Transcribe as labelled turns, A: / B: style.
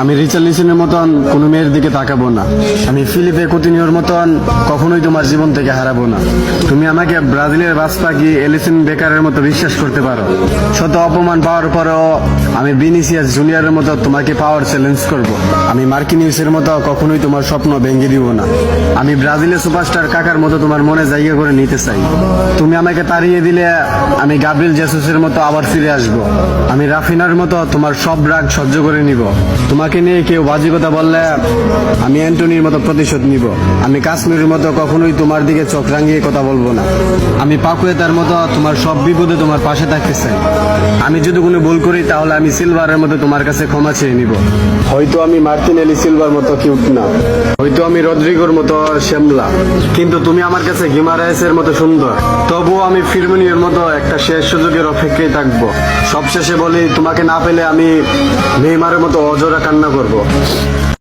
A: আমি রিচার্লিসনের মতন কোনো মেয়ের দিকে তাকাবো না। আমি ফিলিপে কুতিনিওর মতন কখনোই তোমার জীবন থেকে হারাবো না। তুমি আমাকে ব্রাজিলের বাজপাখি এলিসন বেকারের মতো বিশ্বাস করতে পারো। শত অপমান পাওয়ার পরেও আমি ভিনিসিয়াস জুনিয়রের মতো তোমাকে পাওয়ার চ্যালেঞ্জ করব। আমি মার্কিনিউসের মতো কখনোই তোমার স্বপ্ন ভেঙে দিব না। আমি ব্রাজিলের সুপারস্টার কাকার মতো তোমার মনে জায়গা করে নিতে চাই। তুমি আমাকে তাড়িয়ে দিলে আমি গাব্রিয়েল জেসুসের মতো আবার ফিরে আসব। আমি রাফিনার মতো তোমার সব রাগ সহ্য করে নিব। তোমাকে নিয়ে কেউ বাজে কথা বললে আমি অ্যান্টনির মতো প্রতিশোধ নিব। আমি কাশ্মীরের মতো কখনোই তোমার দিকে চোখ রাঙিয়ে কথা বলবো না। আমি পাকুয়েতার মতো তোমার সব বিপদে তোমার পাশে থাকতে চাই। আমি যদি কোনো ভুল করি তাহলে আমি সিলভারের মতো তোমার কাছে ক্ষমা চেয়ে নিব। হয়তো আমি মার্টিনেলি সিলভার মতো কিউট না, হয়তো আমি রদ্রিগোর মতো শ্যামলা, কিন্তু তুমি আমার কাছে গিমারায়েসের মতো সুন্দর। তবুও আমি ফিরমিনিওর মতো একটা শেষ সুযোগের অপেক্ষায় থাকবো। সবশেষে বলি, তোমাকে না পেলে আমি নেইমারের মতো অজোড়া কান্না করব।